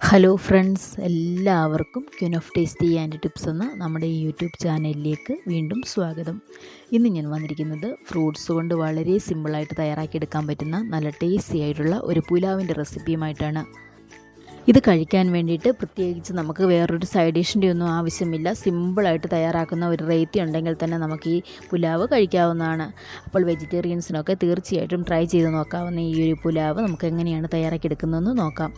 Hello friends, എല്ലാവർക്കും queen of tasty and tips എന്ന നമ്മുടെ ഈ യൂട്യൂബ് ചാനലിലേക്ക് വീണ്ടും സ്വാഗതം. ഇന്ന് ഞാൻ വന്നിരിക്കുന്നത് ഫ്രൂട്ട്സ് കൊണ്ട് വളരെ സിമ്പിളായിട്ട് തയ്യാറാക്കിയെടുക്കാൻ പറ്റുന്ന നല്ല ടേസ്റ്റി ആയിട്ടുള്ള ഒരു പുലാവിൻ്റെ റെസിപ്പിയുമായിട്ടാണ്. ഇത് കഴിക്കാൻ വേണ്ടിയിട്ട് പ്രത്യേകിച്ച് നമുക്ക് വേറൊരു സൈഡ് ഡിഷിൻ്റെ ഒന്നും ആവശ്യമില്ല. സിമ്പിളായിട്ട് തയ്യാറാക്കുന്ന ഒരു റേറ്റി ഉണ്ടെങ്കിൽ തന്നെ നമുക്ക് ഈ പുലാവ് കഴിക്കാവുന്നതാണ്. അപ്പോൾ വെജിറ്റേറിയൻസിനൊക്കെ തീർച്ചയായിട്ടും ട്രൈ ചെയ്ത് നോക്കാവുന്ന ഈ ഒരു പുലാവ് നമുക്ക് എങ്ങനെയാണ് തയ്യാറാക്കിയെടുക്കുന്നതെന്ന് നോക്കാം.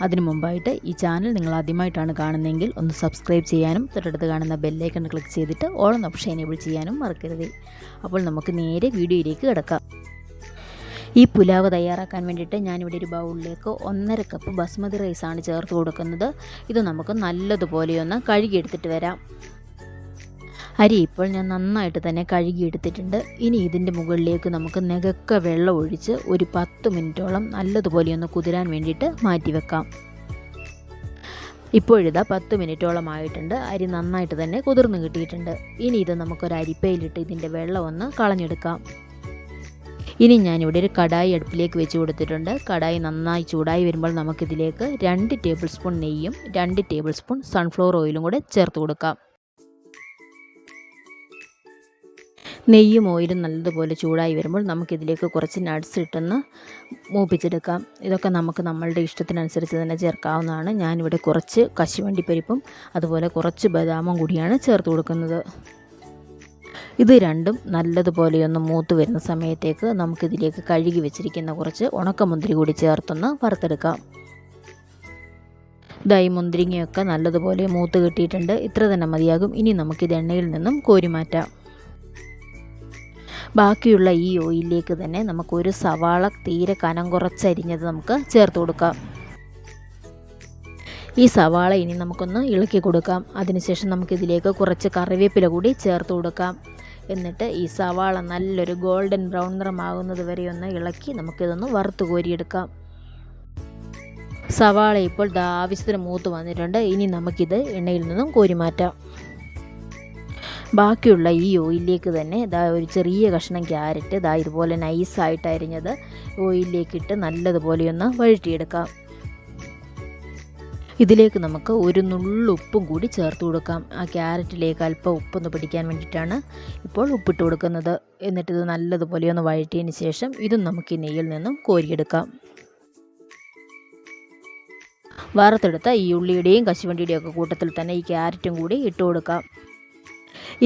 അതിനു മുമ്പായിട്ട് ഈ ചാനൽ നിങ്ങൾ ആദ്യമായിട്ടാണ് കാണുന്നതെങ്കിൽ ഒന്ന് സബ്സ്ക്രൈബ് ചെയ്യാനും തൊട്ടടുത്ത് കാണുന്ന ബെല്ലൈക്കൺ ക്ലിക്ക് ചെയ്തിട്ട് ഓൾ എന്ന ഓപ്ഷൻ എനേബിൾ ചെയ്യാനും മറക്കരുത്. അപ്പോൾ നമുക്ക് നേരെ വീഡിയോയിലേക്ക് കിടക്കാം. ഈ പുലാവ് തയ്യാറാക്കാൻ വേണ്ടിയിട്ട് ഞാനിവിടെ ഒരു ബൗളിലേക്ക് 1.5 കപ്പ് ബസ്മതി റൈസാണ് ചേർത്ത് കൊടുക്കുന്നത്. ഇത് നമുക്ക് നല്ലതുപോലെയൊന്ന് കഴുകിയെടുത്തിട്ട് വരാം. അരി ഇപ്പോൾ ഞാൻ നന്നായിട്ട് തന്നെ കഴുകിയെടുത്തിട്ടുണ്ട്. ഇനി ഇതിൻ്റെ മുകളിലേക്ക് നമുക്ക് നികക്ക വെള്ളം ഒഴിച്ച് ഒരു 10 മിനിറ്റോളം നല്ലതുപോലെയൊന്ന് കുതിരാൻ വേണ്ടിയിട്ട് മാറ്റി വെക്കാം. ഇപ്പോഴിതാ 10 മിനിറ്റോളം ആയിട്ടുണ്ട്. അരി നന്നായിട്ട് തന്നെ കുതിർന്ന് കിട്ടിയിട്ടുണ്ട്. ഇനി ഇത് നമുക്കൊരു അരിപ്പയിലിട്ട് ഇതിൻ്റെ വെള്ളം ഒന്ന് കളഞ്ഞെടുക്കാം. ഇനി ഞാനിവിടെ ഒരു കടായി അടുപ്പിലേക്ക് വെച്ച് കൊടുത്തിട്ടുണ്ട്. കടായി നന്നായി ചൂടായി വരുമ്പോൾ നമുക്കിതിലേക്ക് 2 ടേബിൾ സ്പൂൺ നെയ്യും 2 ടേബിൾ സ്പൂൺ സൺഫ്ലവർ ഓയിലും കൂടെ ചേർത്ത് കൊടുക്കാം. നെയ്യും ഓയിലും നല്ലതുപോലെ ചൂടായി വരുമ്പോൾ നമുക്കിതിലേക്ക് കുറച്ച് നട്ട്സ് ഇട്ടൊന്ന് മൂപ്പിച്ചെടുക്കാം. ഇതൊക്കെ നമുക്ക് നമ്മളുടെ ഇഷ്ടത്തിനനുസരിച്ച് തന്നെ ചേർക്കാവുന്നതാണ്. ഞാനിവിടെ കുറച്ച് കശുവണ്ടിപ്പരിപ്പും അതുപോലെ കുറച്ച് ബദാമും കൂടിയാണ് ചേർത്ത് കൊടുക്കുന്നത്. ഇത് രണ്ടും നല്ലതുപോലെയൊന്ന് മൂത്ത് വരുന്ന സമയത്തേക്ക് നമുക്കിതിലേക്ക് കഴുകി വെച്ചിരിക്കുന്ന കുറച്ച് ഉണക്കമുന്തിരി കൂടി ചേർത്തൊന്ന് വറുത്തെടുക്കാം. ഈ മുന്തിരിങ്ങയൊക്കെ നല്ലതുപോലെ മൂത്ത് കിട്ടിയിട്ടുണ്ട്. ഇത്ര തന്നെ മതിയാകും. ഇനി നമുക്കിത് എണ്ണയിൽ നിന്നും കോരി മാറ്റാം. ബാക്കിയുള്ള ഈ ഓയിലിലേക്ക് തന്നെ നമുക്കൊരു സവാള തീരെ കനം കുറച്ചരിഞ്ഞത് നമുക്ക് ചേർത്ത് കൊടുക്കാം. ഈ സവാള ഇനി നമുക്കൊന്ന് ഇളക്കി കൊടുക്കാം. അതിനുശേഷം നമുക്കിതിലേക്ക് കുറച്ച് കറിവേപ്പില കൂടി ചേർത്ത് കൊടുക്കാം. എന്നിട്ട് ഈ സവാള നല്ലൊരു ഗോൾഡൻ ബ്രൗൺ നിറമാകുന്നത് വരെ ഒന്ന് ഇളക്കി നമുക്കിതൊന്ന് വറുത്ത് കോരിയെടുക്കാം. സവാള ഇപ്പോൾ ആവശ്യത്തിന് മൂത്ത് വന്നിട്ടുണ്ട്. ഇനി നമുക്കിത് എണ്ണയിൽ നിന്നും കോരി മാറ്റാം. ബാക്കിയുള്ള ഈ ഓയിലിലേക്ക് തന്നെ ഒരു ചെറിയ കഷ്ണം ക്യാരറ്റ് ഇതുപോലെ നൈസായിട്ട് അരിഞ്ഞത് ഓയിലിലേക്കിട്ട് നല്ലതുപോലെയൊന്ന് വഴറ്റിയെടുക്കാം. ഇതിലേക്ക് നമുക്ക് ഒരു നുള്ളുപ്പും കൂടി ചേർത്ത് കൊടുക്കാം. ആ ക്യാരറ്റിലേക്ക് അല്പം ഉപ്പൊന്ന് പിടിക്കാൻ വേണ്ടിയിട്ടാണ് ഇപ്പോൾ ഉപ്പിട്ട് കൊടുക്കുന്നത്. എന്നിട്ടിത് നല്ലതുപോലെ ഒന്ന് വഴറ്റിയതിന് ശേഷം ഇതും നമുക്ക് ഈ നെയ്യിൽ നിന്നും കോരിയെടുക്കാം. വറുത്തെടുത്ത ഈ ഉള്ളിയുടെയും കശുവണ്ടിയുടെയും ഒക്കെ കൂട്ടത്തിൽ തന്നെ ഈ ക്യാരറ്റും കൂടി ഇട്ട് കൊടുക്കാം.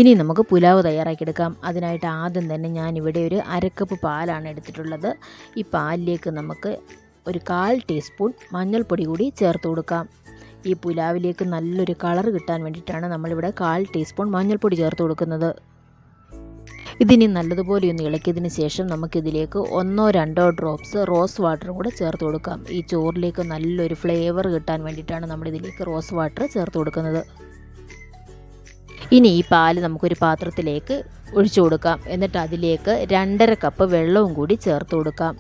ഇനി നമുക്ക് പുലാവ് തയ്യാറാക്കിയെടുക്കാം. അതിനായിട്ട് ആദ്യം തന്നെ ഞാനിവിടെ ഒരു 1/2 കപ്പ് പാലാണ് എടുത്തിട്ടുള്ളത്. ഈ പാലിലേക്ക് നമുക്ക് ഒരു 1/4 ടീസ്പൂൺ മഞ്ഞൾപ്പൊടി കൂടി ചേർത്ത് കൊടുക്കാം. ഈ പുലാവിലേക്ക് നല്ലൊരു കളർ കിട്ടാൻ വേണ്ടിയിട്ടാണ് നമ്മളിവിടെ 1/4 ടീസ്പൂൺ മഞ്ഞൾപ്പൊടി ചേർത്ത് കൊടുക്കുന്നത്. ഇതിനി നല്ലതുപോലെ ഒന്ന് ഇളക്കിയതിന് ശേഷം നമുക്കിതിലേക്ക് 1-2 ഡ്രോപ്സ് റോസ് വാട്ടറും കൂടെ ചേർത്ത് കൊടുക്കാം. ഈ ചോറിലേക്ക് നല്ലൊരു ഫ്ലേവർ കിട്ടാൻ വേണ്ടിയിട്ടാണ് നമ്മളിതിലേക്ക് റോസ് വാട്ടർ ചേർത്ത് കൊടുക്കുന്നത്. ഇനി ഈ പാല് നമുക്കൊരു പാത്രത്തിലേക്ക് ഒഴിച്ചു കൊടുക്കാം. എന്നിട്ട് അതിലേക്ക് 2.5 കപ്പ് വെള്ളവും കൂടി ചേർത്ത് കൊടുക്കാം.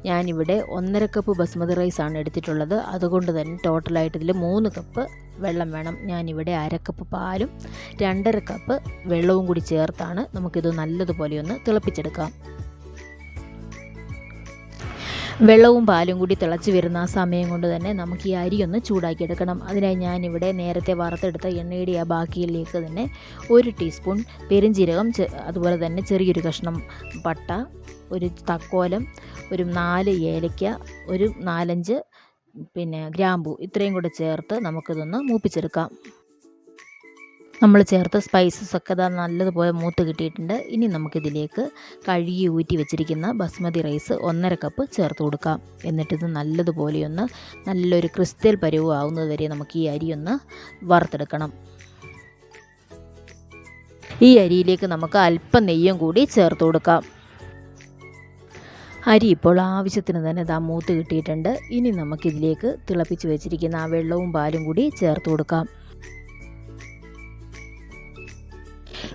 ഞാനിവിടെ 1.5 കപ്പ് ബസ്മതി റൈസാണ് എടുത്തിട്ടുള്ളത്. അതുകൊണ്ട് തന്നെ ടോട്ടലായിട്ട് ഇതിൽ 3 കപ്പ് വെള്ളം വേണം. ഞാനിവിടെ 1/2 കപ്പ് പാലും 2.5 കപ്പ് വെള്ളവും കൂടി ചേർത്താണ് നമുക്കിത് നല്ലതുപോലെ ഒന്ന് തിളപ്പിച്ചെടുക്കാം. വെള്ളവും പാലും കൂടി തിളച്ച് വരുന്ന ആ സമയം കൊണ്ട് തന്നെ നമുക്ക് ഈ അരി ഒന്ന് ചൂടാക്കിയെടുക്കണം. അതിനായി ഞാനിവിടെ നേരത്തെ വറുത്തെടുത്ത എണ്ണയുടെ ആ ബാക്കിയിലേക്ക് തന്നെ 1 ടീസ്പൂൺ പെരുംജീരകം, അതുപോലെ തന്നെ ചെറിയൊരു കഷ്ണം പട്ട, ഒരു തക്കോലം, ഒരു 4 ഏലയ്ക്ക, ഒരു 4-5 ഗ്രാമ്പൂ, ഇത്രയും കൂടെ ചേർത്ത് നമുക്കിതൊന്ന് മൂപ്പിച്ചെടുക്കാം. നമ്മൾ ചേർത്ത സ്പൈസസ് ഒക്കെ നല്ലതുപോലെ മൂത്ത് കിട്ടിയിട്ടുണ്ട്. ഇനി നമുക്കിതിലേക്ക് കഴുകി ഊറ്റി വെച്ചിരിക്കുന്ന ബസ്മതി റൈസ് 1.5 കപ്പ് ചേർത്ത് കൊടുക്കാം. എന്നിട്ടിത് നല്ലതുപോലെയൊന്ന് നല്ലൊരു ക്രിസ്റ്റൽ പരുവ് ആവുന്നത് വരെ നമുക്ക് ഈ അരി ഒന്ന് വറുത്തെടുക്കണം. ഈ അരിയിലേക്ക് നമുക്ക് അല്പം നെയ്യും കൂടി ചേർത്ത് കൊടുക്കാം. അരി ഇപ്പോൾ ആവശ്യത്തിന് തന്നെ മൂത്ത് കിട്ടിയിട്ടുണ്ട്. ഇനി നമുക്കിതിലേക്ക് തിളപ്പിച്ച് വെച്ചിരിക്കുന്ന ആ വെള്ളവും പാലും കൂടി ചേർത്ത് കൊടുക്കാം.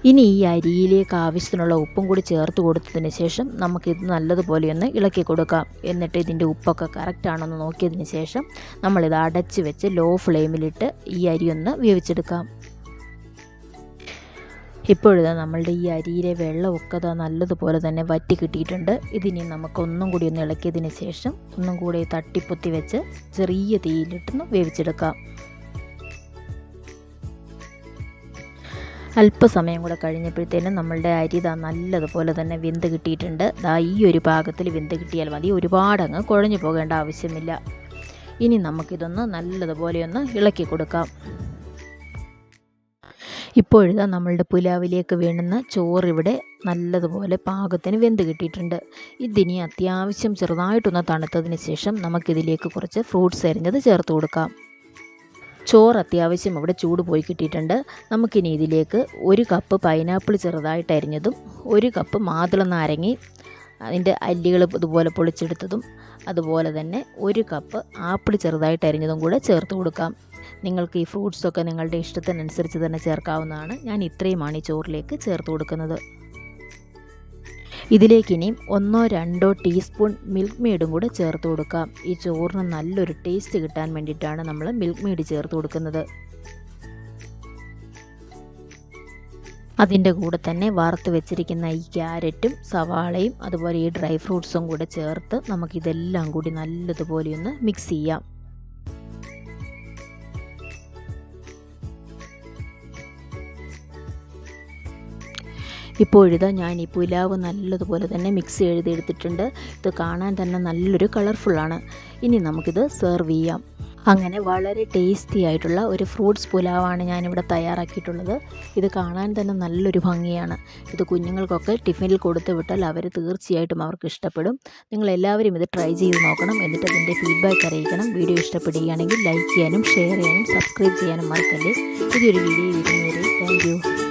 ഇനി ഈ അരിയിലേക്ക് ആവശ്യത്തിനുള്ള ഉപ്പും കൂടി ചേർത്ത് കൊടുത്തതിന് ശേഷം നമുക്കിത് നല്ലതുപോലെ ഒന്ന് ഇളക്കി കൊടുക്കാം. എന്നിട്ട് ഇതിൻ്റെ ഉപ്പൊക്കെ കറക്റ്റാണെന്ന് നോക്കിയതിന് ശേഷം നമ്മളിത് അടച്ച് വെച്ച് ലോ ഫ്ലെയിമിലിട്ട് ഈ അരി ഒന്ന് വേവിച്ചെടുക്കാം. ഇപ്പോഴിതാ നമ്മളുടെ ഈ അരിയിലെ വെള്ളമൊക്കെ നല്ലതുപോലെ തന്നെ വറ്റി കിട്ടിയിട്ടുണ്ട്. ഇതിനി നമുക്കൊന്നും കൂടി ഒന്ന് ഇളക്കിയതിന് ശേഷം ഒന്നും കൂടി തട്ടിപ്പൊത്തി വെച്ച് ചെറിയ തീയിലിട്ടൊന്ന് വേവിച്ചെടുക്കാം. അല്പസമയം കൂടെ കഴിഞ്ഞപ്പോഴത്തേനും നമ്മളുടെ അരി നല്ലതുപോലെ തന്നെ വെന്ത് കിട്ടിയിട്ടുണ്ട്. ഈ ഒരു പാകത്തിൽ വെന്ത് കിട്ടിയാൽ മതി, ഒരുപാടങ്ങ് കുഴഞ്ഞു പോകേണ്ട ആവശ്യമില്ല. ഇനി നമുക്കിതൊന്ന് നല്ലതുപോലെ ഒന്ന് ഇളക്കി കൊടുക്കാം. ഇപ്പോഴിതാ നമ്മളുടെ പുലാവിലേക്ക് വേണ്ടുന്ന ചോറിവിടെ നല്ലതുപോലെ പാകത്തിന് വെന്ത് കിട്ടിയിട്ടുണ്ട്. ഇതിനി അത്യാവശ്യം ചെറുതായിട്ടൊന്ന് തണുത്തതിന് ശേഷം നമുക്കിതിലേക്ക് കുറച്ച് ഫ്രൂട്ട്സ് അരിഞ്ഞത് ചേർത്ത് കൊടുക്കാം. ചോറ് അത്യാവശ്യം ഇവിടെ ചൂട് പോയി കിട്ടിയിട്ടുണ്ട്. നമുക്കിനി ഇതിലേക്ക് 1 കപ്പ് പൈനാപ്പിൾ ചെറുതായിട്ട് അരിഞ്ഞതും 1 കപ്പ് മാതള നാരങ്ങി അതിൻ്റെ അല്ലികൾ ഇതുപോലെ പൊളിച്ചെടുത്തതും അതുപോലെ തന്നെ 1 കപ്പ് ആപ്പിൾ ചെറുതായിട്ട് അരിഞ്ഞതും കൂടെ ചേർത്ത് കൊടുക്കാം. നിങ്ങൾക്ക് ഈ ഫ്രൂട്ട്സൊക്കെ നിങ്ങളുടെ ഇഷ്ടത്തിനനുസരിച്ച് തന്നെ ചേർക്കാവുന്നതാണ്. ഞാൻ ഇത്രയുമാണ് ഈ ചോറിലേക്ക് ചേർത്ത് കൊടുക്കുന്നത്. ഇതിലേക്ക് ഇനിയും 1-2 ടീസ്പൂൺ മിൽക്ക് മെയ്ഡും കൂടെ ചേർത്ത് കൊടുക്കാം. ഈ ചോറിന് നല്ലൊരു ടേസ്റ്റ് കിട്ടാൻ വേണ്ടിയിട്ടാണ് നമ്മൾ മിൽക്ക് മെയ്ഡ് ചേർത്ത് കൊടുക്കുന്നത്. അതിൻ്റെ കൂടെ തന്നെ വറുത്ത് വെച്ചിരിക്കുന്ന ഈ ക്യാരറ്റും സവാളയും അതുപോലെ ഈ ഡ്രൈ ഫ്രൂട്ട്സും കൂടെ ചേർത്ത് നമുക്കിതെല്ലാം കൂടി നല്ലതുപോലെ ഒന്ന് മിക്സ് ചെയ്യാം. ഇപ്പോഴിതാ ഞാൻ ഈ പുലാവ് നല്ലതുപോലെ തന്നെ മിക്സ് ചെയ്തെടുത്തിട്ടുണ്ട്. ഇത് കാണാൻ തന്നെ നല്ലൊരു കളർഫുള്ളാണ്. ഇനി നമുക്കിത് സെർവ് ചെയ്യാം. അങ്ങനെ വളരെ ടേസ്റ്റി ആയിട്ടുള്ള ഒരു ഫ്രൂട്ട്സ് പുലാവാണ് ഞാനിവിടെ തയ്യാറാക്കിയിട്ടുള്ളത്. ഇത് കാണാൻ തന്നെ നല്ലൊരു ഭംഗിയാണ്. ഇത് കുഞ്ഞുങ്ങൾക്കൊക്കെ ടിഫിനിൽ കൊടുത്തു വിട്ടാൽ അവർ തീർച്ചയായിട്ടും അവർക്ക് ഇഷ്ടപ്പെടും. നിങ്ങളെല്ലാവരും ഇത് ട്രൈ ചെയ്ത് നോക്കണം. എന്നിട്ട് അതിൻ്റെ ഫീഡ്ബാക്ക് അറിയിക്കണം. വീഡിയോ ഇഷ്ടപ്പെടുകയാണെങ്കിൽ ലൈക്ക് ചെയ്യാനും ഷെയർ ചെയ്യാനും സബ്സ്ക്രൈബ് ചെയ്യാനും മറക്കല്ലേ. ഇതൊരു വീഡിയോ വരുന്നവരെ താങ്ക് യു.